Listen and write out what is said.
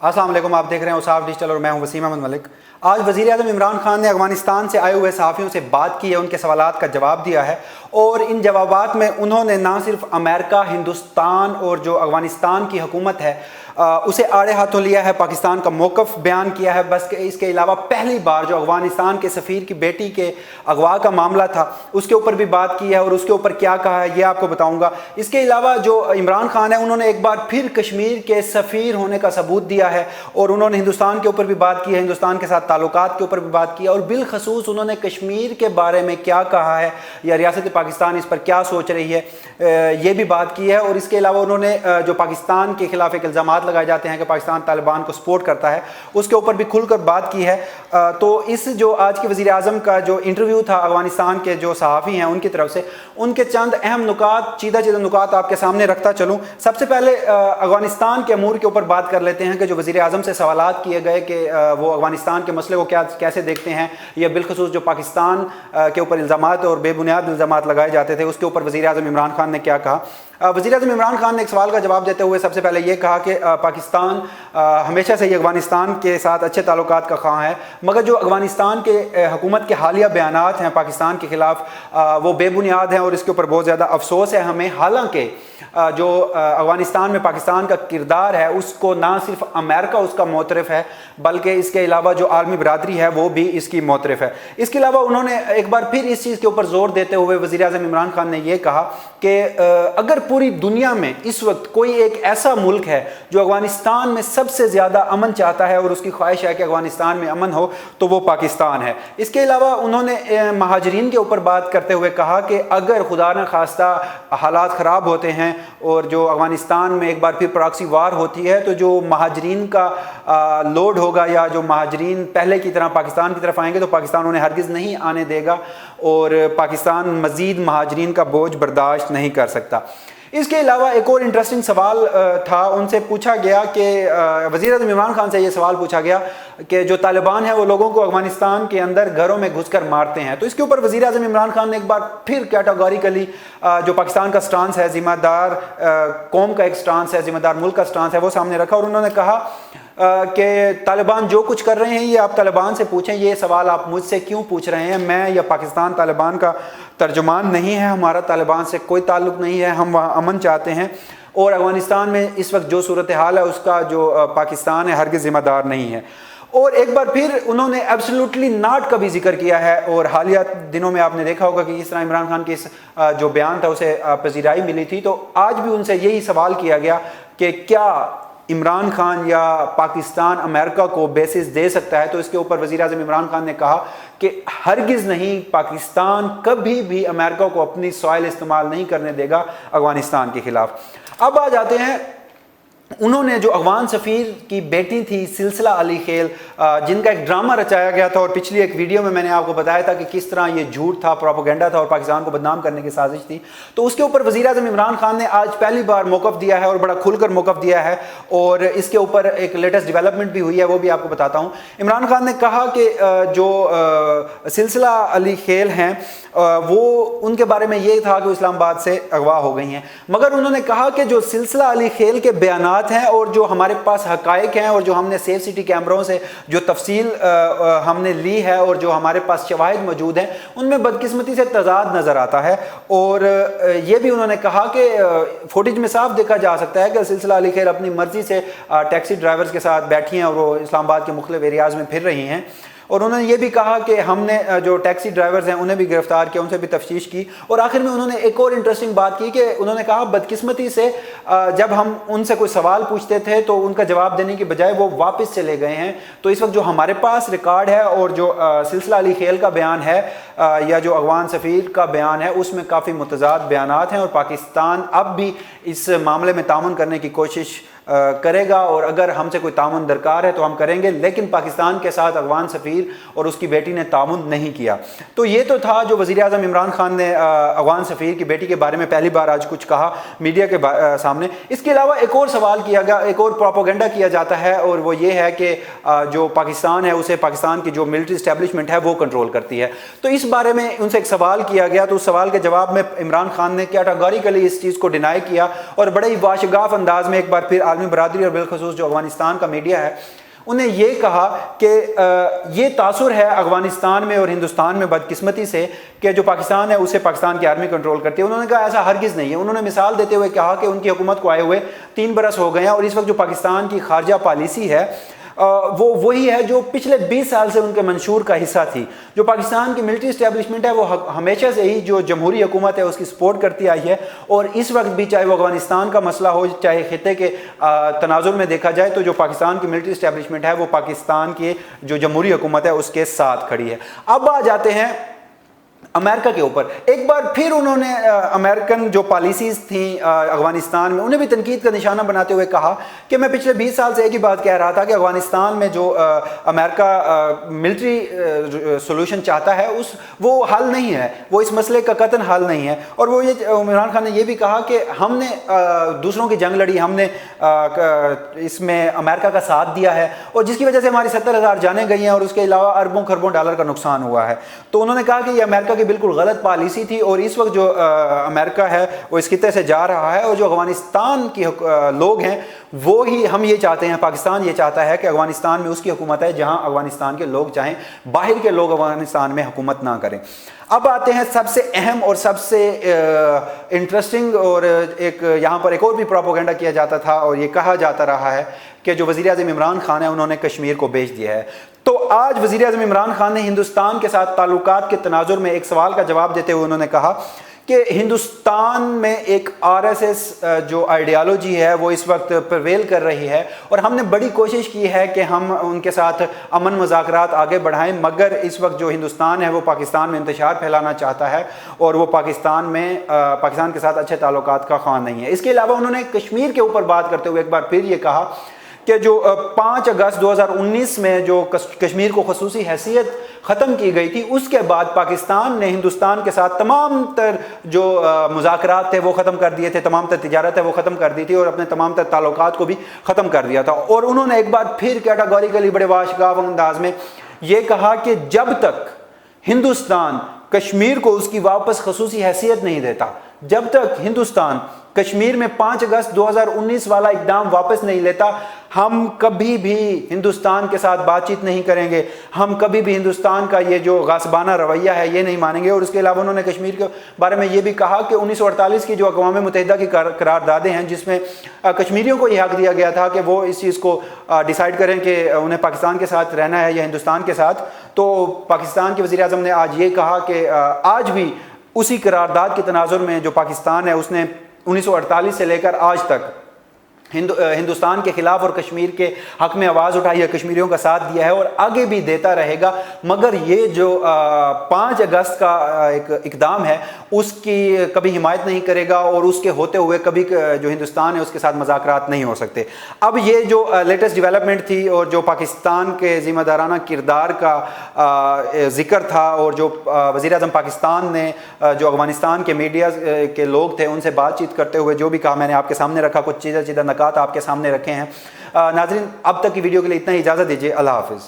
अस्सलाम वालेकुम, आप देख रहे हैं उसाफ डिजिटल और मैं हूं वसीम अहमद मलिक। आज वज़ीर आज़म इमरान खान ने अफगानिस्तान से आए हुए सहाफ़ियों से बात की है, उनके सवालात का जवाब दिया है और इन जवाबात में उन्होंने ना सिर्फ अमेरिका, हिंदुस्तान और जो अफगानिस्तान की हुकूमत है उसे आड़े हाथों लिया है, पाकिस्तान का मौक़िफ़ बयान किया है। बस इसके अलावा पहली बार जो अफगानिस्तान के सफ़ीर की बेटी के अगवा का मामला था उसके ऊपर भी बात की है और उसके ऊपर क्या कहा है ये आपको बताऊंगा। इसके अलावा जो इमरान खान है उन्होंने एक बार फिर कश्मीर के सफ़ीर होने का सबूत दिया है और उन्होंने हिंदुस्तान के ऊपर भी बात की है, हिंदुस्तान के साथ ताल्लुकात के ऊपर भी बात की है और बिलखसूस उन्होंने कश्मीर के बारे में क्या कहा है या रियासत पाकिस्तान इस पर क्या सोच रही है ये भी बात की है। और इसके अलावा उन्होंने जो पाकिस्तान के खिलाफ एक इल्ज़ामात लगाए जाते हैं कि पाकिस्तान तालिबान को सपोर्ट करता है उसके ऊपर भी खुलकर बात की है। तो इस जो आज के वज़ीर आज़म का जो इंटरव्यू था अफगानिस्तान के जो सहाफ़ी हैं उनकी तरफ से, उनके चंद अहम नुकात, चीदा नुकात आपके सामने रखता चलूँ। सबसे पहले अफगानिस्तान के अमूर के ऊपर बात कर लेते हैं कि जो वज़ीर आज़म से सवालात किए गए कि वो अफगानिस्तान के मसले को कैसे देखते हैं या बिलखसूस जो पाकिस्तान के ऊपर इल्ज़ामात और बेबुनियाद इल्ज़ामात लगाए जाते थे उसके ऊपर वज़ीर आज़म इमरान खान ने क्या कहा। वज़ीर आज़म इमरान खान ने एक सवाल का जवाब देते हुए सबसे पहले ये कहा कि पाकिस्तान हमेशा से ही अफगानिस्तान के साथ अच्छे ताल्लुकात का ख़्वाह है, मगर जो अफगानिस्तान के हुकूमत के हालिया बयानात हैं पाकिस्तान के ख़िलाफ़ वो बेबुनियाद हैं और इसके ऊपर बहुत ज़्यादा अफसोस है हमें। हालांकि जो अफगानिस्तान में पाकिस्तान का किरदार है उसको ना सिर्फ अमेरिका उसका मोतरफ़ है बल्कि इसके अलावा जो आलमी बरादरी है वो भी इसकी मोतरफ़ है। इसके अलावा उन्होंने एक बार फिर इस चीज़ के ऊपर ज़ोर देते हुए वज़ीर आज़म इमरान खान ने यह कहा कि अगर पूरी दुनिया में इस वक्त कोई एक ऐसा मुल्क है जो अफगानिस्तान में सबसे ज़्यादा अमन चाहता है और उसकी ख्वाहिश है कि अफगानिस्तान में अमन हो तो वो पाकिस्तान है। इसके अलावा उन्होंने महाजरीन के ऊपर बात करते हुए कहा कि अगर खुदा न खास्ता हालात ख़राब होते हैं और जो अफगानिस्तान में एक बार फिर प्रॉक्सी वार होती है तो जो महाजरीन का लोड होगा या जो महाजरीन पहले की तरह पाकिस्तान की तरफ आएंगे तो पाकिस्तान उन्हें हरगिज़ नहीं आने देगा और पाकिस्तान मज़ीद महाजरीन का बोझ बर्दाश्त नहीं कर सकता। इसके अलावा एक और इंटरेस्टिंग सवाल था, उनसे पूछा गया कि वज़ीर आज़म इमरान खान से ये सवाल पूछा गया कि जो तालिबान है वो लोगों को अफगानिस्तान के अंदर घरों में घुसकर मारते हैं। तो इसके ऊपर वज़ीर आज़म इमरान खान ने एक बार फिर कैटेगोरिकली जो पाकिस्तान का स्टांस है, ज़िम्मेदार कौम का एक स्टांस है, ज़िम्मेदार मुल्क का स्टांस है, वो सामने रखा और उन्होंने कहा कि तालिबान जो कुछ कर रहे हैं ये आप तालिबान से पूछें, ये सवाल आप मुझसे क्यों पूछ रहे हैं। मैं या पाकिस्तान तालिबान का तर्जुमान नहीं है, हमारा तालिबान से कोई ताल्लुक़ नहीं है, हम वहाँ अमन चाहते हैं और अफगानिस्तान में इस वक्त जो सूरत हाल है उसका जो पाकिस्तान है हरगिज़ ज़िम्मेदार नहीं है। और एक बार फिर उन्होंने एब्सोल्युटली नॉट का भी जिक्र किया है और हालिया दिनों में आपने देखा होगा कि इस तरह इमरान खान के इस जो बयान था उसे पजीराई मिली थी। तो आज भी उनसे यही सवाल किया गया कि क्या इमरान खान या पाकिस्तान अमेरिका को बेसिस दे सकता है। तो इसके ऊपर वज़ीर आज़म इमरान खान ने कहा कि हरगिज़ नहीं, पाकिस्तान कभी भी अमेरिका को अपनी सॉइल इस्तेमाल नहीं करने देगा अफगानिस्तान के ख़िलाफ़। अब आ जाते हैं, उन्होंने जो अफगान सफ़ीर की बेटी थी सिलसिला अली खेल जिनका एक ड्रामा रचाया गया था और पिछली एक वीडियो में मैंने आपको बताया था कि किस तरह ये झूठ था, प्रोपेगेंडा था और पाकिस्तान को बदनाम करने की साजिश थी। तो उसके ऊपर वज़ीर आज़म इमरान खान ने आज पहली बार मौक़िफ़ दिया है और बड़ा खुलकर मौक़िफ़ दिया है और इसके ऊपर एक लेटेस्ट डेवलपमेंट भी हुई है, वो भी आपको बताता हूँ। इमरान खान ने कहा कि जो सिलसिला अली खेल हैं वो उनके बारे में ये था कि इस्लामाबाद से अगवा हो गई हैं, मगर उन्होंने कहा कि जो सिलसिला अली खेल के बयानात हैं और जो हमारे पास हकायक हैं और जो हमने सेफ सिटी कैमरों से जो तफसील हमने ली है और जो हमारे पास शवाहिद मौजूद हैं उनमें बदकिस्मती से तजाद नज़र आता है। और ये भी उन्होंने कहा कि फुटेज में साफ देखा जा सकता है कि सिलसिला अली खेल अपनी मर्जी से टैक्सी ड्राइवर्स के साथ बैठी हैं और वो इस्लामाबाद के मुख्तलिफ एरियाज़ में फिर रही हैं। और उन्होंने ये भी कहा कि हमने जो टैक्सी ड्राइवर्स हैं उन्हें भी गिरफ्तार किया, उनसे भी तफ्तीश की। और आखिर में उन्होंने एक और इंटरेस्टिंग बात की कि उन्होंने कहा बदकिस्मती से जब हम उनसे कोई सवाल पूछते थे तो उनका जवाब देने की बजाय वो वापस चले गए हैं। तो इस वक्त जो हमारे पास रिकॉर्ड है और जो सिलसिला अली खेल का बयान है या जो अफगान सफ़ीर का बयान है उसमें काफ़ी मुतज़ाद बयानात हैं और पाकिस्तान अब भी इस मामले में तामुन करने की कोशिश करेगा और अगर हमसे कोई तामुन दरकार है तो हम करेंगे, लेकिन पाकिस्तान के साथ अफगान सफ़ीर और उसकी बेटी ने तामुन नहीं किया। तो ये तो था जो वज़ीर आज़म इमरान खान ने अफगान सफ़ीर की बेटी के बारे में पहली बार आज कुछ कहा मीडिया के सामने। इसके अलावा एक और सवाल किया गया, एक और प्रोपेगेंडा किया जाता है और वो ये है कि जो पाकिस्तान है उसे पाकिस्तान की जो मिलिट्री इस्टेब्लिशमेंट है वो कंट्रोल करती है। तो इस बारे में उनसे एक सवाल किया गया तो उस सवाल के जवाब में इमरान खान ने कैटेगोरिकली इस चीज़ को डिनाई किया और बड़े ही वाशगाफ अंदाज में एक बार फिर عالمی برادری اور بالخصوص جو افغانستان کا میڈیا ہے انہیں یہ کہا کہ یہ تاثر ہے افغانستان میں اور ہندوستان میں بدقسمتی سے کہ جو پاکستان ہے اسے پاکستان کی آرمی کنٹرول کرتی ہے. انہوں نے کہا ایسا ہرگز نہیں ہے. انہوں نے مثال دیتے ہوئے کہا کہ ان کی حکومت کو آئے ہوئے 3 برس ہو گئے ہیں اور اس وقت جو پاکستان کی خارجہ پالیسی ہے وہ وہی ہے جو پچھلے 20 سال سے ان کے منشور کا حصہ تھی. جو پاکستان کی ملٹری اسٹیبلشمنٹ ہے وہ ہمیشہ سے ہی جو جمہوری حکومت ہے اس کی سپورٹ کرتی آئی ہے, اور اس وقت بھی چاہے وہ افغانستان کا مسئلہ ہو چاہے خطے کے تناظر میں دیکھا جائے تو جو پاکستان کی ملٹری اسٹیبلشمنٹ ہے وہ پاکستان کی جو جمہوری حکومت ہے اس کے ساتھ کھڑی ہے. اب آ جاتے ہیں امریکہ کے اوپر. ایک بار پھر انہوں نے امریکن جو پالیسیز تھیں افغانستان میں انہیں بھی تنقید کا نشانہ بناتے ہوئے کہا کہ میں پچھلے 20 سال سے ایک ہی بات کہہ رہا تھا کہ افغانستان میں جو امریکہ ملٹری سولوشن چاہتا ہے وہ حل نہیں ہے, وہ اس مسئلے کا قطعاً حل نہیں ہے. اور وہ یہ عمران خان نے یہ بھی کہا کہ ہم نے دوسروں کی جنگ لڑی, ہم نے اس میں امریکہ کا ساتھ دیا ہے اور جس کی وجہ سے ہماری 70,000 جانیں گئی ہیں اور اس کے علاوہ اربوں خربوں ڈالر کا نقصان ہوا ہے. تو انہوں نے کہا کہ یہ امریکہ کی بالکل غلط پالیسی تھی اور اس وقت جو امریکہ ہے وہ اس خطے سے جا رہا ہے, اور جو افغانستان کے لوگ ہیں وہی ہم یہ چاہتے ہیں, پاکستان یہ چاہتا ہے کہ افغانستان میں اس کی حکومت ہے جہاں افغانستان کے لوگ چاہیں, باہر کے لوگ افغانستان میں حکومت نہ کریں. اب آتے ہیں سب سے اہم اور سب سے انٹرسٹنگ, اور ایک یہاں پر ایک اور بھی پروپیگنڈا کیا جاتا تھا اور یہ کہا جاتا رہا ہے کہ جو وزیر اعظم عمران خان ہے انہوں نے کشمیر کو بیچ دیا ہے. تو آج وزیر اعظم عمران خان نے ہندوستان کے ساتھ تعلقات کے تناظر میں ایک سوال کا جواب دیتے ہوئے انہوں نے کہا کہ ہندوستان میں ایک RSS جو آئیڈیالوجی ہے وہ اس وقت پرویل کر رہی ہے, اور ہم نے بڑی کوشش کی ہے کہ ہم ان کے ساتھ امن مذاکرات آگے بڑھائیں, مگر اس وقت جو ہندوستان ہے وہ پاکستان میں انتشار پھیلانا چاہتا ہے اور وہ پاکستان کے ساتھ اچھے تعلقات کا خواہاں نہیں ہے. اس کے علاوہ انہوں نے کشمیر کے اوپر بات کرتے ہوئے ایک بار پھر یہ کہا کہ جو 5 اگست 2019 میں جو کشمیر کو خصوصی حیثیت ختم کی گئی تھی اس کے بعد پاکستان نے ہندوستان کے ساتھ تمام تر جو مذاکرات تھے وہ ختم کر دیے تھے, تمام تر تجارت ہے وہ ختم کر دی تھی اور اپنے تمام تر تعلقات کو بھی ختم کر دیا تھا. اور انہوں نے ایک بار پھر کیٹاگوریکلی بڑے واشگاف انداز میں یہ کہا کہ جب تک ہندوستان کشمیر کو اس کی واپس خصوصی حیثیت نہیں دیتا, جب تک ہندوستان کشمیر میں 5 اگست 2019 والا اقدام واپس نہیں لیتا, ہم کبھی بھی ہندوستان کے ساتھ بات چیت نہیں کریں گے, ہم کبھی بھی ہندوستان کا یہ جو غاصبانہ رویہ ہے یہ نہیں مانیں گے. اور اس کے علاوہ انہوں نے کشمیر کے بارے میں یہ بھی کہا کہ 1948 کی جو اقوام متحدہ کی قراردادیں ہیں جس میں کشمیریوں کو یہ حق دیا گیا تھا کہ وہ اس چیز کو ڈیسائیڈ کریں کہ انہیں پاکستان کے ساتھ رہنا ہے یا ہندوستان کے ساتھ, تو پاکستان کے وزیر اعظم نے آج یہ کہا کہ آج بھی اسی قرارداد کے تناظر میں جو پاکستان ہے اس نے 1948 سے لے کر آج تک ہندوستان کے خلاف اور کشمیر کے حق میں آواز اٹھائی ہے, کشمیریوں کا ساتھ دیا ہے اور آگے بھی دیتا رہے گا. مگر یہ جو 5 اگست کا ایک اقدام ہے اس کی کبھی حمایت نہیں کرے گا اور اس کے ہوتے ہوئے کبھی جو ہندوستان ہے اس کے ساتھ مذاکرات نہیں ہو سکتے. اب یہ جو لیٹسٹ ڈیولپمنٹ تھی اور جو پاکستان کے ذمہ دارانہ کردار کا ذکر تھا, اور جو وزیر اعظم پاکستان نے جو افغانستان کے میڈیا کے لوگ تھے ان سے بات چیت کرتے ہوئے جو بھی کہا میں نے آپ کے سامنے رکھا, کچھ چیزیں آپ کے سامنے رکھے ہیں. ناظرین اب تک کی ویڈیو کے لیے اتنا ہی, اجازت دیجیے, اللہ حافظ.